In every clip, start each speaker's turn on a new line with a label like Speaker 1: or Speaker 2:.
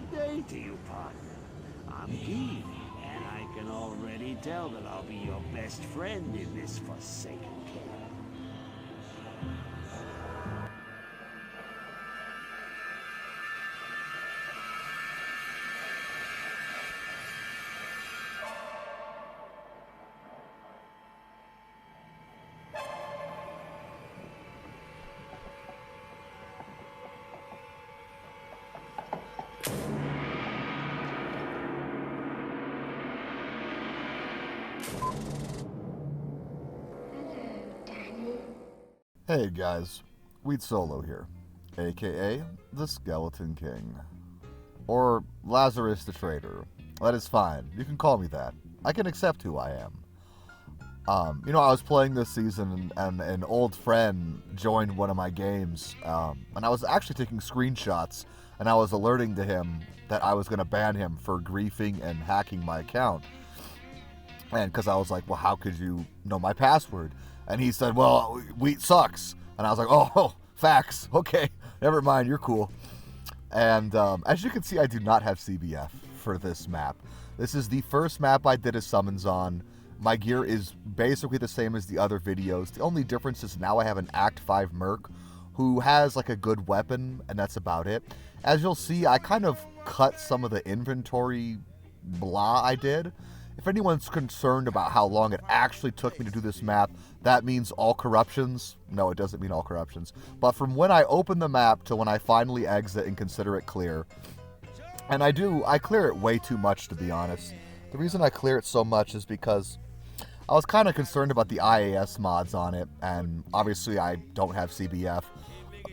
Speaker 1: Good day to you, partner. I'm keen, and I can already tell that I'll be your best friend in this forsaken camp.
Speaker 2: Hey guys, Weed Solo here, aka the Skeleton King. Or Lazarus the Traitor. That is fine, you can call me that. I can accept who I am. I was playing this season and an old friend joined one of my games, and I was actually taking screenshots and I was alerting to him that I was going to ban him for griefing and hacking my account. And because I was like, well, how could you know my password? And he said, well, wheat sucks. And I was like, oh, facts. Okay, never mind, you're cool. And as you can see, I do not have CBF for this map. This is the first map I did a summons on. My gear is basically the same as the other videos. The only difference is now I have an Act 5 Merc who has like a good weapon, and that's about it. As you'll see, I kind of cut some of the inventory blah I did. If anyone's concerned about how long it actually took me to do this map, that means all corruptions. No, it doesn't mean all corruptions. But from when I open the map to when I finally exit and consider it clear, and I clear it way too much, to be honest. The reason I clear it so much is because I was kind of concerned about the IAS mods on it, and obviously I don't have CBF.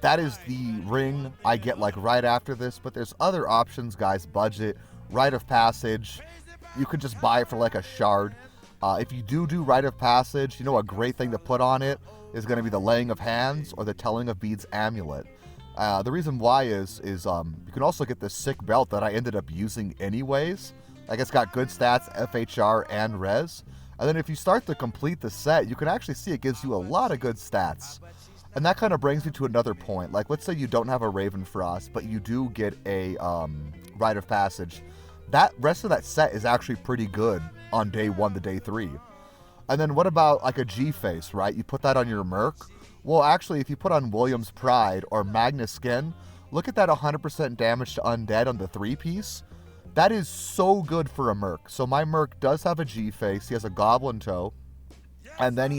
Speaker 2: That is the ring I get like right after this, but there's other options, guys. Budget, Rite of Passage. You could just buy it for like a shard. If you do Rite of Passage, a great thing to put on it is going to be the Laying of Hands or the Telling of Beads Amulet. The reason why is you can also get this sick belt that I ended up using anyways. Like, it's got good stats, FHR, and res. And then if you start to complete the set, you can actually see it gives you a lot of good stats. And that kind of brings me to another point. Like, let's say you don't have a Raven Frost, but you do get a Rite of Passage. That rest of that set is actually pretty good on day 1 to day 3. And then what about like a G-Face, right? You put that on your Merc. Well, actually, if you put on William's Pride or Magnus Skin, look at that 100% damage to undead on the 3-piece. That is so good for a Merc. So my Merc does have a G-Face. He has a Goblin Toe. And then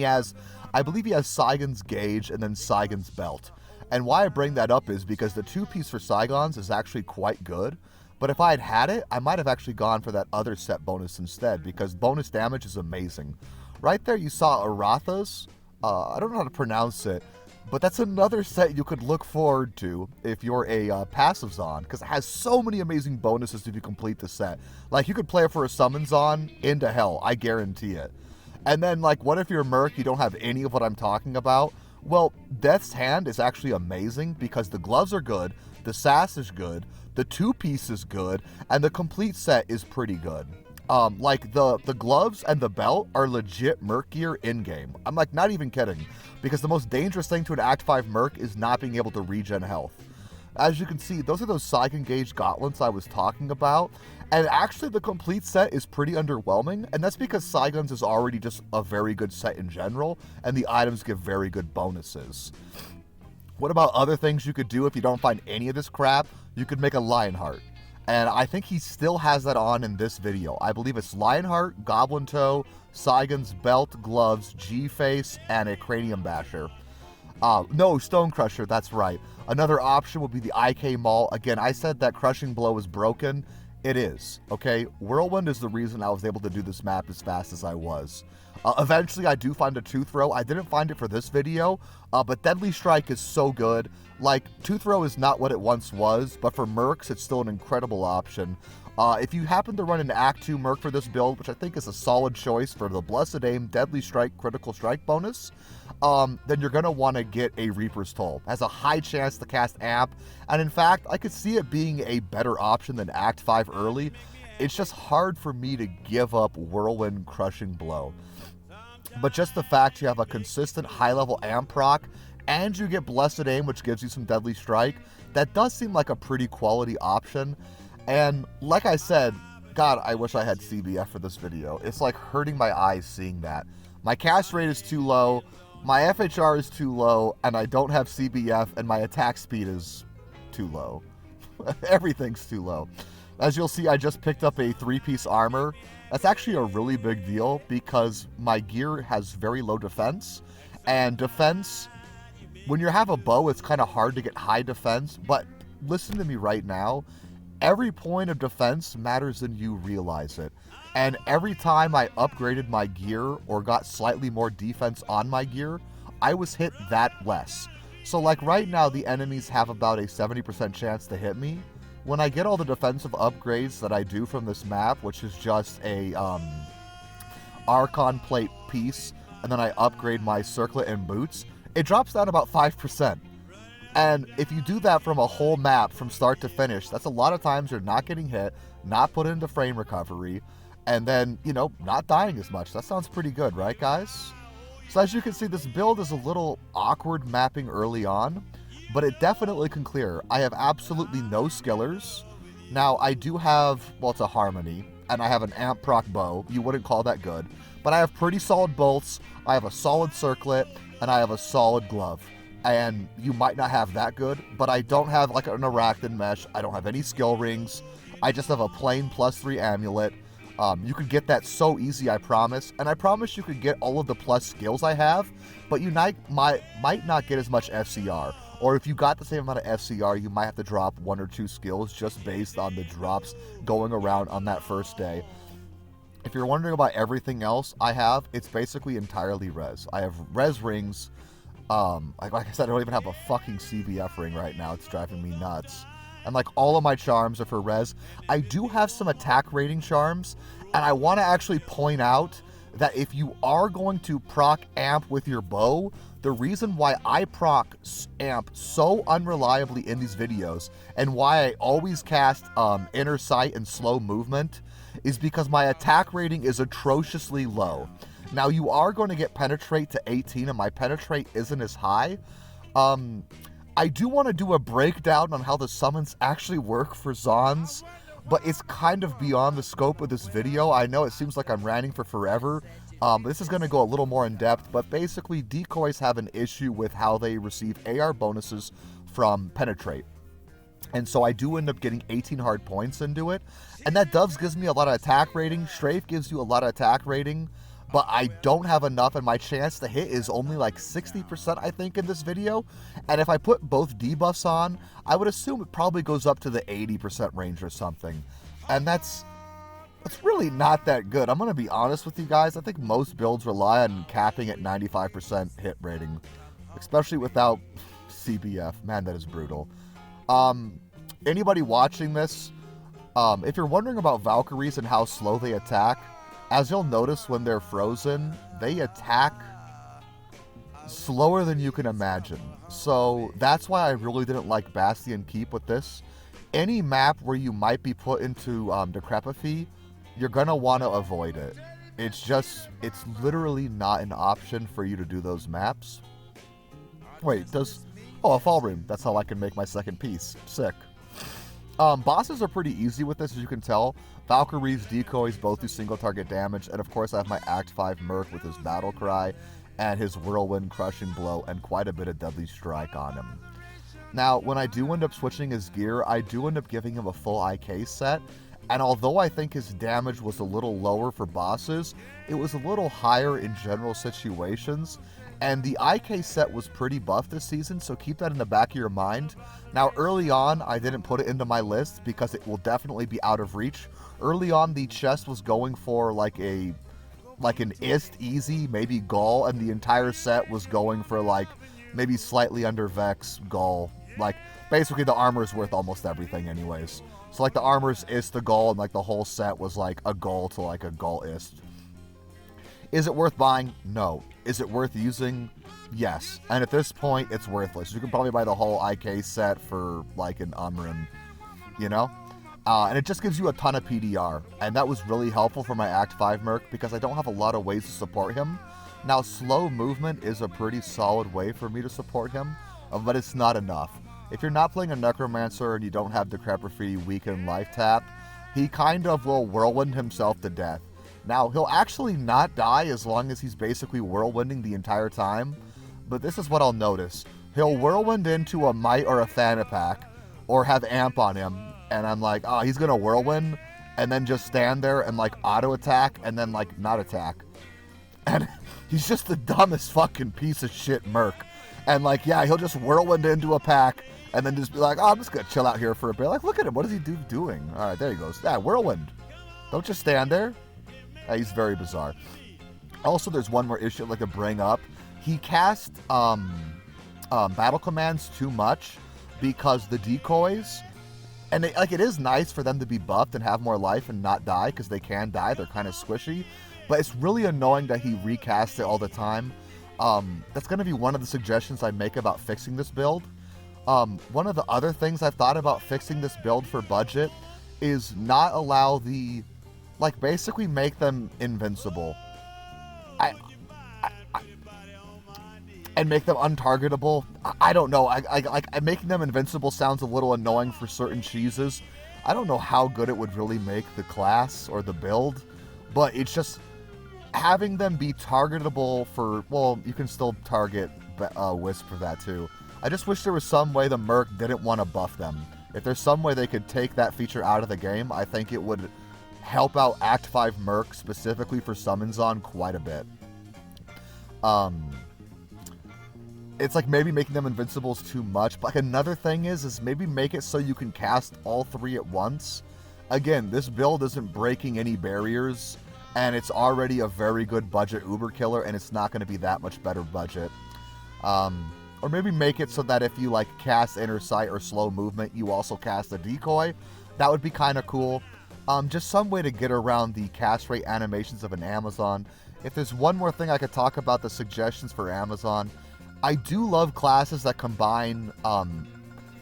Speaker 2: I believe he has Saigon's Gauge and then Saigon's Belt. And why I bring that up is because the 2-piece for Saigons is actually quite good. But if I had had it, I might have actually gone for that other set bonus instead, because bonus damage is amazing. Right there you saw Arathas. I don't know how to pronounce it, but that's another set you could look forward to if you're a passives on, because it has so many amazing bonuses if you complete the set. Like, you could play it for a summons on into hell, I guarantee it. And then, like, what if you're Merc, you don't have any of what I'm talking about? Well, Death's Hand is actually amazing because the gloves are good, the sass is good, the 2-piece is good, and the complete set is pretty good. Like, the gloves and the belt are legit Merc gear in-game. I'm, like, not even kidding, because the most dangerous thing to an Act 5 Merc is not being able to regen health. As you can see, those are those Saigon Gauge gauntlets I was talking about, and actually the complete set is pretty underwhelming, and that's because Saigon's is already just a very good set in general, and the items give very good bonuses. What about other things you could do if you don't find any of this crap? You could make a Lionheart. And I think he still has that on in this video. I believe it's Lionheart, Goblin Toe, Saigon's Belt, Gloves, G-Face, and a Cranium Basher. No, Stone Crusher, that's right. Another option would be the IK Maul. Again, I said that Crushing Blow is broken. It is, okay? Whirlwind is the reason I was able to do this map as fast as I was. Eventually, I do find a Tooth Throw. I didn't find it for this video, but Deadly Strike is so good. Like, Tooth Throw is not what it once was, but for Mercs, it's still an incredible option. If you happen to run an Act 2 Merc for this build, which I think is a solid choice for the Blessed Aim, Deadly Strike, Critical Strike bonus, then you're going to want to get a Reaper's Toll. It has a high chance to cast Amp, and in fact, I could see it being a better option than Act 5 early. It's just hard for me to give up Whirlwind Crushing Blow. But just the fact you have a consistent high-level Amp proc, and you get Blessed Aim, which gives you some Deadly Strike, that does seem like a pretty quality option. And like I said, God, I wish I had CBF for this video. It's like hurting my eyes seeing that. My cast rate is too low, my FHR is too low, and I don't have CBF, and my attack speed is too low. Everything's too low. As you'll see, I just picked up a 3-piece armor. That's actually a really big deal because my gear has very low defense. And defense, when you have a bow, it's kind of hard to get high defense. But listen to me right now. Every point of defense matters than you realize it. And every time I upgraded my gear or got slightly more defense on my gear, I was hit that less. So like right now, the enemies have about a 70% chance to hit me. When I get all the defensive upgrades that I do from this map, which is just a Archon plate piece, and then I upgrade my circlet and boots, it drops down about 5%. And if you do that from a whole map from start to finish, that's a lot of times you're not getting hit, not put into frame recovery, and then, you know, not dying as much. That sounds pretty good, right, guys? So as you can see, this build is a little awkward mapping early on, but it definitely can clear. I have absolutely no skillers. Now, I do have, well, it's a harmony, and I have an amp proc bow. You wouldn't call that good. But I have pretty solid bolts, I have a solid circlet, and I have a solid glove. And you might not have that good, but I don't have like an arachnid mesh. I don't have any skill rings. I just have a plain +3 amulet. You could get that so easy, I promise. And I promise you could get all of the plus skills I have, but you might not get as much FCR. Or if you got the same amount of FCR, you might have to drop 1 or 2 skills just based on the drops going around on that first day. If you're wondering about everything else I have, it's basically entirely res. I have res rings. Like I said, I don't even have a fucking CBF ring right now. It's driving me nuts. And like all of my charms are for res. I do have some attack rating charms, and I want to actually point out that if you are going to proc amp with your bow, the reason why I proc amp so unreliably in these videos and why I always cast inner sight and slow movement is because my attack rating is atrociously low. Now you are going to get penetrate to 18 and my penetrate isn't as high. I do want to do a breakdown on how the summons actually work for Zons, but it's kind of beyond the scope of this video. I know it seems like I'm ranting for forever. This is going to go a little more in depth, but basically decoys have an issue with how they receive AR bonuses from penetrate. And so I do end up getting 18 hard points into it, and that does gives me a lot of attack rating. Strafe gives you a lot of attack rating, but I don't have enough, and my chance to hit is only like 60%, I think, in this video. And if I put both debuffs on, I would assume it probably goes up to the 80% range or something. And that's really not that good. I'm going to be honest with you guys. I think most builds rely on capping at 95% hit rating, especially without CBF. Man, that is brutal. Anybody watching this, if you're wondering about Valkyries and how slow they attack, as you'll notice when they're frozen, they attack slower than you can imagine. So that's why I really didn't like Bastion Keep with this. Any map where you might be put into Decrepify, you're going to want to avoid it. It's literally not an option for you to do those maps. Wait, oh, a fall room. That's how I can make my second piece. Sick. Bosses are pretty easy with this, as you can tell. Valkyries, decoys, both do single target damage, and of course I have my Act 5 Merc with his battle cry, and his whirlwind crushing blow, and quite a bit of deadly strike on him. Now, when I do end up switching his gear, I do end up giving him a full IK set, and although I think his damage was a little lower for bosses, it was a little higher in general situations. And the IK set was pretty buff this season, so keep that in the back of your mind. Now, early on, I didn't put it into my list because it will definitely be out of reach. Early on, the chest was going for like an Ist easy, maybe Gaul, and the entire set was going for like maybe slightly under Vex, Gaul. Like, basically the armor is worth almost everything anyways. So like the armor's Ist to Gaul, and like the whole set was like a Gaul to like a Gaul Ist. Is it worth buying? No. Is it worth using? Yes. And at this point, it's worthless. You can probably buy the whole IK set for like an Umrim, you know? And it just gives you a ton of PDR. And that was really helpful for my Act 5 Merc because I don't have a lot of ways to support him. Now, slow movement is a pretty solid way for me to support him, but it's not enough. if you're not playing a Necromancer and you don't have Decrepify Weaken Life Tap, he kind of will whirlwind himself to death. Now, he'll actually not die as long as he's basically whirlwinding the entire time, but this is what I'll notice. He'll whirlwind into a Might or a Thanapak, or have Amp on him, and I'm like, oh, he's gonna whirlwind, and then just stand there and like auto attack, and then like not attack. And he's just the dumbest fucking piece of shit merc. And like, yeah, he'll just whirlwind into a pack, and then just be like, oh, I'm just gonna chill out here for a bit. Like, look at him, what is he doing? All right, there he goes. Yeah, whirlwind. Don't just stand there. Yeah, he's very bizarre. Also, there's one more issue I'd like to bring up. He cast battle commands too much because the decoys, and it is nice for them to be buffed and have more life and not die, because they can die. They're kind of squishy, but it's really annoying that he recasts it all the time. That's going to be one of the suggestions I make about fixing this build. One of the other things I've thought about fixing this build for budget is not allow the, like, basically make them invincible. And make them untargetable. I don't know. Making them invincible sounds a little annoying for certain cheeses. I don't know how good it would really make the class or the build, but it's just having them be targetable for, well, you can still target Wisp for that too. I just wish there was some way the Merc didn't want to buff them. If there's some way they could take that feature out of the game, I think it would help out Act 5 Merc specifically for Summons on quite a bit. It's like maybe making them invincible is too much. But like another thing is maybe make it so you can cast all three at once. Again, this build isn't breaking any barriers, and it's already a very good budget Uber killer, and it's not going to be that much better budget. Or maybe make it so that if you like cast Inner Sight or Slow Movement, you also cast a Decoy. That would be kind of cool. Just some way to get around the cast rate animations of an Amazon. If there's one more thing I could talk about, the suggestions for Amazon. I do love classes that combine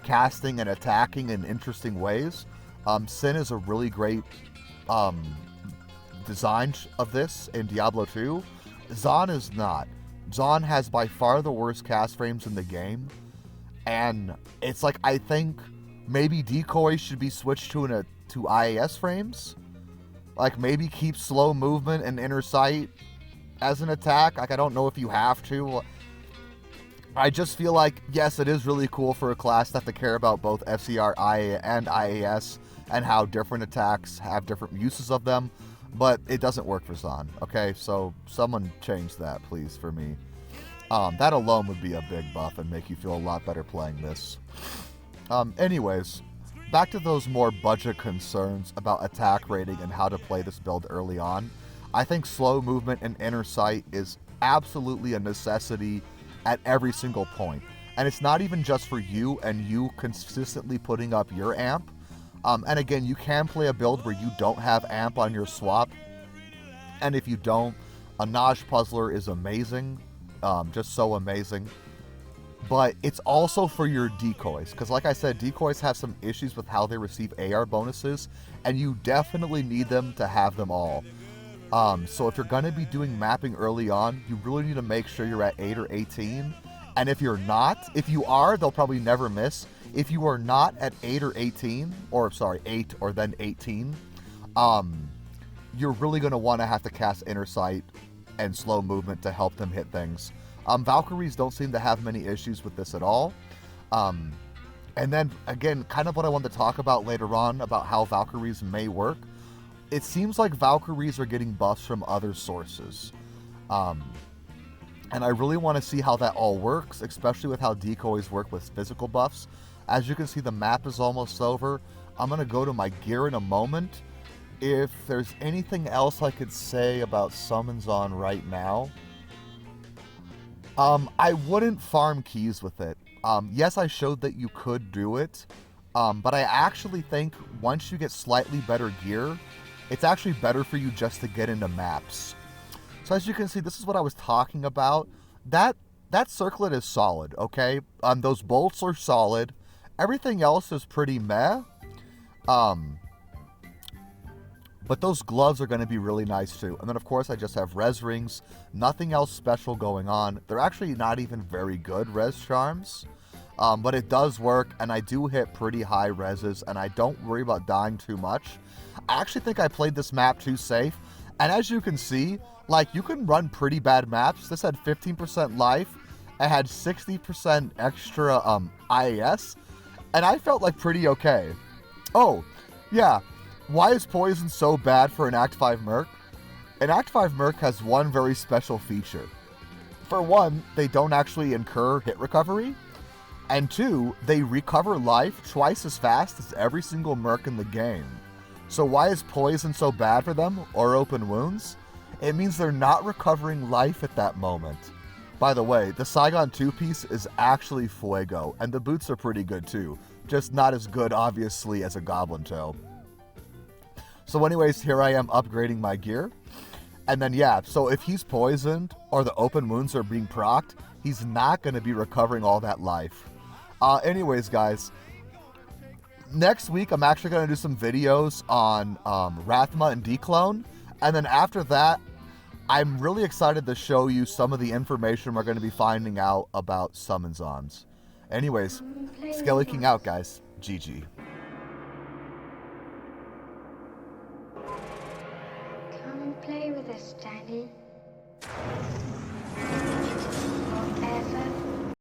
Speaker 2: casting and attacking in interesting ways. Sin is a really great design of this in Diablo 2. Zon is not. Zon has by far the worst cast frames in the game. And it's like, I think maybe Decoy should be switched to IAS frames. Like maybe keep slow movement and Inner Sight as an attack. Like I don't know if you have to. I just feel like, yes, it is really cool for a class to have to care about both FCR, IA, and IAS, and how different attacks have different uses of them, but it doesn't work for Zon, okay? So someone change that, please, for me. That alone would be a big buff and make you feel a lot better playing this. Anyways, back to those more budget concerns about attack rating and how to play this build early on. I think slow movement and Inner Sight is absolutely a necessity at every single point. And it's not even just for you and you consistently putting up your amp. And again, you can play a build where you don't have amp on your swap. And if you don't, a Naj Puzzler is amazing. Just so amazing. But it's also for your decoys. Because like I said, decoys have some issues with how they receive AR bonuses. And you definitely need them to have them all. So if you're going to be doing mapping early on, you really need to make sure you're at 8 or 18. And if you're not, if you are, they'll probably never miss. If you are not at 8 or 18, or sorry, 8 or then 18, you're really going to want to have to cast Inner Sight and Slow Movement to help them hit things. Valkyries don't seem to have many issues with this at all. And then, again, kind of what I wanted to talk about later on about how Valkyries may work. It seems like Valkyries are getting buffs from other sources. And I really want to see how that all works, especially with how decoys work with physical buffs. As you can see, the map is almost over. I'm going to go to my gear in a moment. If there's anything else I could say about Summons on right now, I wouldn't farm keys with it. Yes, I showed that you could do it, but I actually think once you get slightly better gear, it's actually better for you just to get into maps. So as you can see, this is what I was talking about. That circlet is solid, okay? Those bolts are solid. Everything else is pretty meh. But those gloves are going to be really nice too. And then of course I just have res rings. Nothing else special going on. They're actually not even very good res charms. But it does work, and I do hit pretty high reses, and I don't worry about dying too much. I actually think I played this map too safe, and as you can see, like, you can run pretty bad maps. This had 15% life, it had 60% extra IAS, and I felt like pretty okay. Oh, yeah, why is poison so bad for an Act 5 Merc? An Act 5 Merc has one very special feature. For one, they don't actually incur hit recovery, and two, they recover life twice as fast as every single Merc in the game. So why is poison so bad for them, or open wounds? It means they're not recovering life at that moment. By the way, the Saigon 2-piece is actually Fuego, and the boots are pretty good too, just not as good obviously as a Goblin Toe. So anyways, here I am upgrading my gear. And then yeah, so if he's poisoned or the open wounds are being procced, he's not going to be recovering all that life. Anyways guys, next week I'm actually going to do some videos on Rathma and Declone. And then after that, I'm really excited to show you some of the information we're going to be finding out about Summons-Ons. Anyways, Skelly King out guys. GG.
Speaker 3: Come and play with us, Daddy.